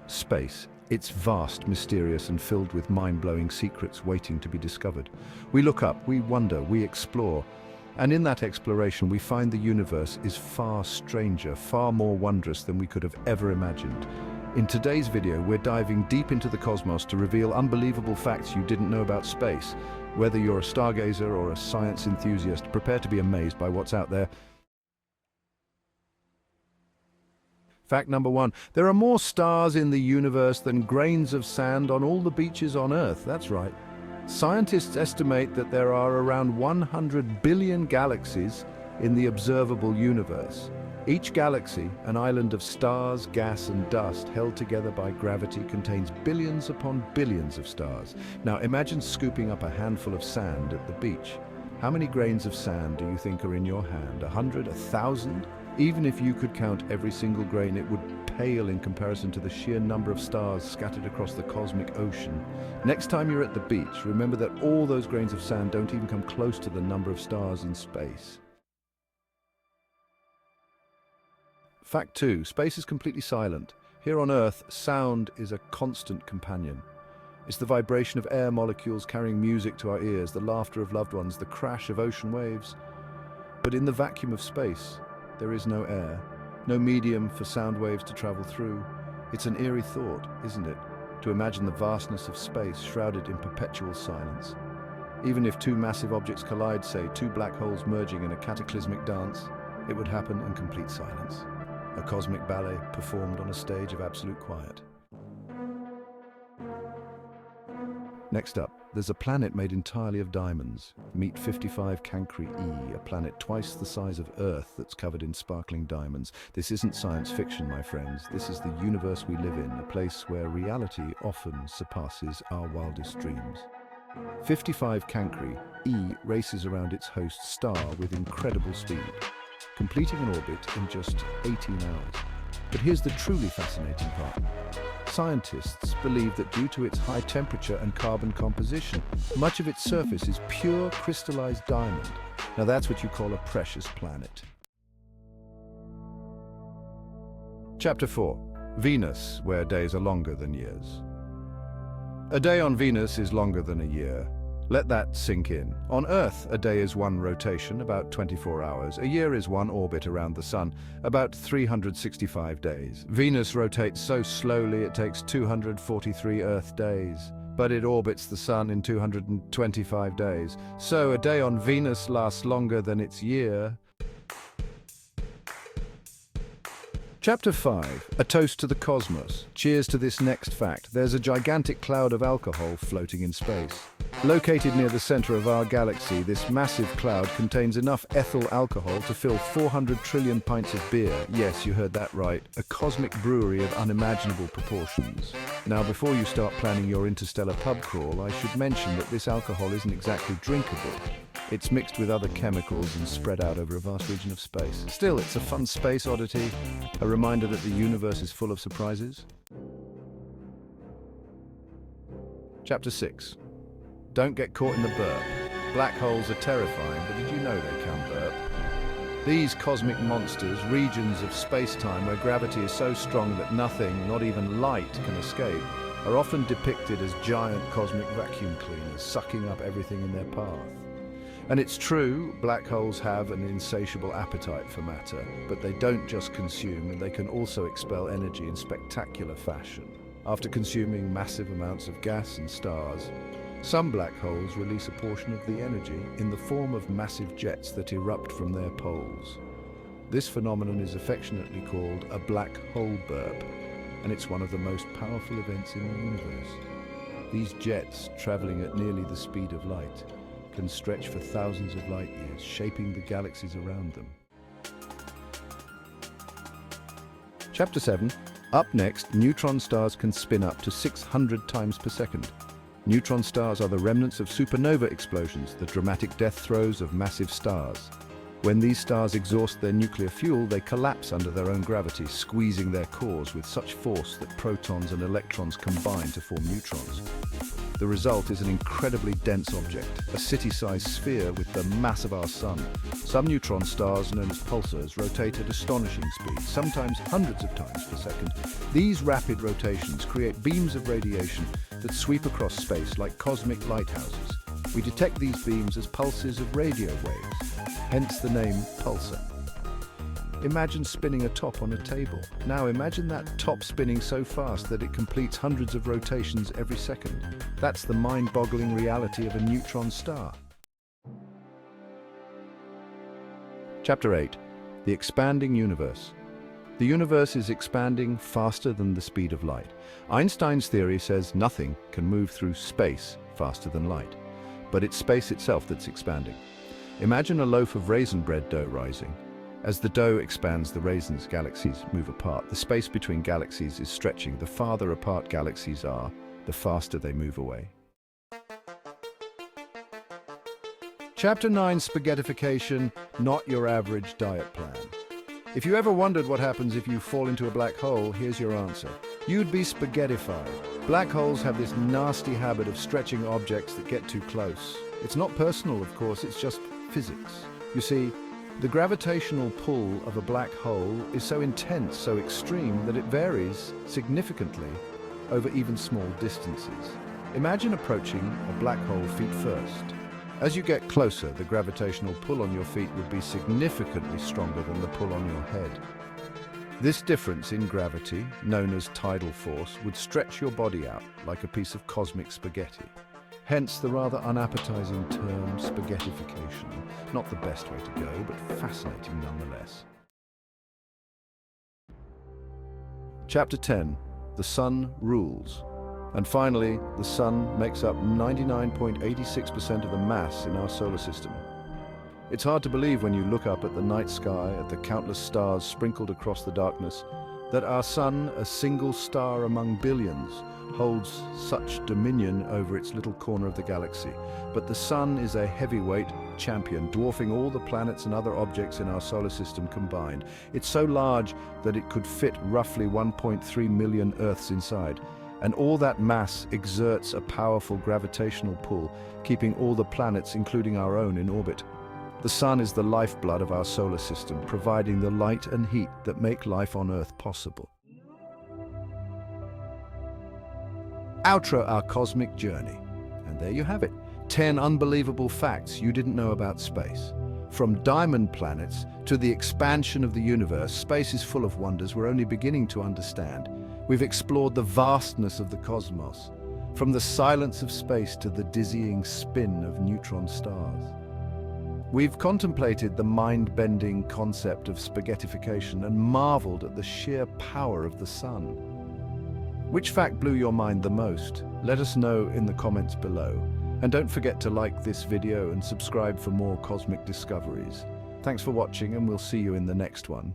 Space. It's vast, mysterious, and filled with mind-blowing secrets waiting to be discovered. We look up, we wonder, we explore. And in that exploration, we find the universe is far stranger, far more wondrous than we could have ever imagined. In today's video, we're diving deep into the cosmos to reveal unbelievable facts you didn't know about space. Whether you're a stargazer or a science enthusiast, prepare to be amazed by what's out there. Fact number one, there are more stars in the universe than grains of sand on all the beaches on Earth. That's right. Scientists estimate that there are around 100 billion galaxies in the observable universe. Each galaxy, an island of stars, gas, and dust held together by gravity, contains billions upon billions of stars. Now imagine scooping up a handful of sand at the beach. How many grains of sand do you think are in your hand? 100? 1,000? Even if you could count every single grain, it would pale in comparison to the sheer number of stars scattered across the cosmic ocean. Next time you're at the beach, remember that all those grains of sand don't even come close to the number of stars in space. Fact 2. Space is completely silent. Here on Earth, sound is a constant companion. It's the vibration of air molecules carrying music to our ears, the laughter of loved ones, the crash of ocean waves. But in the vacuum of space, there is no air, no medium for sound waves to travel through. It's an eerie thought, isn't it, to imagine the vastness of space shrouded in perpetual silence. Even if two massive objects collide, say two black holes merging in a cataclysmic dance, it would happen in complete silence. A cosmic ballet performed on a stage of absolute quiet. Next up, there's a planet made entirely of diamonds. Meet 55 Cancri e, a planet twice the size of Earth that's covered in sparkling diamonds. This isn't science fiction, my friends. This is the universe we live in, a place where reality often surpasses our wildest dreams. 55 Cancri e races around its host star with incredible speed, completing an orbit in just 18 hours. But here's the truly fascinating part. Scientists believe that due to its high temperature and carbon composition, much of its surface is pure crystallized diamond. Now that's what you call a precious planet. Chapter 4. Venus, where days are longer than years. A day on Venus is longer than a year. Let that sink in. On Earth, a day is one rotation, about 24 hours. A year is one orbit around the Sun, about 365 days. Venus rotates so slowly it takes 243 Earth days, but it orbits the Sun in 225 days. So a day on Venus lasts longer than its year. Chapter 5. A toast to the cosmos. Cheers to this next fact. There's a gigantic cloud of alcohol floating in space. Located near the center of our galaxy, this massive cloud contains enough ethyl alcohol to fill 400 trillion pints of beer. Yes, you heard that right. A cosmic brewery of unimaginable proportions. Now, before you start planning your interstellar pub crawl, I should mention that this alcohol isn't exactly drinkable. It's mixed with other chemicals and spread out over a vast region of space. Still, it's a fun space oddity, a reminder that the universe is full of surprises. Chapter 6. Don't get caught in the burp. Black holes are terrifying, but did you know they can burp? These cosmic monsters, regions of space-time where gravity is so strong that nothing, not even light, can escape, are often depicted as giant cosmic vacuum cleaners, sucking up everything in their path. And it's true, black holes have an insatiable appetite for matter, but they don't just consume, and they can also expel energy in spectacular fashion. After consuming massive amounts of gas and stars, some black holes release a portion of the energy in the form of massive jets that erupt from their poles. This phenomenon is affectionately called a black hole burp, and it's one of the most powerful events in the universe. These jets, traveling at nearly the speed of light, can stretch for thousands of light years, shaping the galaxies around them. Chapter 7. Up next, neutron stars can spin up to 600 times per second. Neutron stars are the remnants of supernova explosions, the dramatic death throes of massive stars. When these stars exhaust their nuclear fuel, they collapse under their own gravity, squeezing their cores with such force that protons and electrons combine to form neutrons. The result is an incredibly dense object, a city-sized sphere with the mass of our sun. Some neutron stars, known as pulsars, rotate at astonishing speeds, sometimes hundreds of times per second. These rapid rotations create beams of radiation that sweep across space like cosmic lighthouses. We detect these beams as pulses of radio waves, hence the name pulsar. Imagine spinning a top on a table. Now imagine that top spinning so fast that it completes hundreds of rotations every second. That's the mind-boggling reality of a neutron star. Chapter 8. The Expanding Universe. The universe is expanding faster than the speed of light. Einstein's theory says nothing can move through space faster than light, but it's space itself that's expanding. Imagine a loaf of raisin bread dough rising. As the dough expands, the raisin's galaxies move apart. The space between galaxies is stretching. The farther apart galaxies are, the faster they move away. Chapter 9, Spaghettification, not your average diet plan. If you ever wondered what happens if you fall into a black hole, here's your answer. You'd be spaghettified. Black holes have this nasty habit of stretching objects that get too close. It's not personal, of course, it's just physics. You see, the gravitational pull of a black hole is so intense, so extreme, that it varies significantly over even small distances. Imagine approaching a black hole feet first. As you get closer, the gravitational pull on your feet would be significantly stronger than the pull on your head. This difference in gravity, known as tidal force, would stretch your body out like a piece of cosmic spaghetti. Hence the rather unappetizing term spaghettification. Not the best way to go, but fascinating nonetheless. Chapter 10. The Sun Rules. And finally, the Sun makes up 99.86% of the mass in our solar system. It's hard to believe when you look up at the night sky, at the countless stars sprinkled across the darkness, that our Sun, a single star among billions, holds such dominion over its little corner of the galaxy. But the Sun is a heavyweight champion, dwarfing all the planets and other objects in our solar system combined. It's so large that it could fit roughly 1.3 million Earths inside. And all that mass exerts a powerful gravitational pull, keeping all the planets, including our own, in orbit. The Sun is the lifeblood of our solar system, providing the light and heat that make life on Earth possible. Outro our cosmic journey. And there you have it. 10 unbelievable facts you didn't know about space. From diamond planets to the expansion of the universe, space is full of wonders we're only beginning to understand. We've explored the vastness of the cosmos, from the silence of space to the dizzying spin of neutron stars. We've contemplated the mind-bending concept of spaghettification and marveled at the sheer power of the Sun. Which fact blew your mind the most? Let us know in the comments below. And don't forget to like this video and subscribe for more cosmic discoveries. Thanks for watching, and we'll see you in the next one.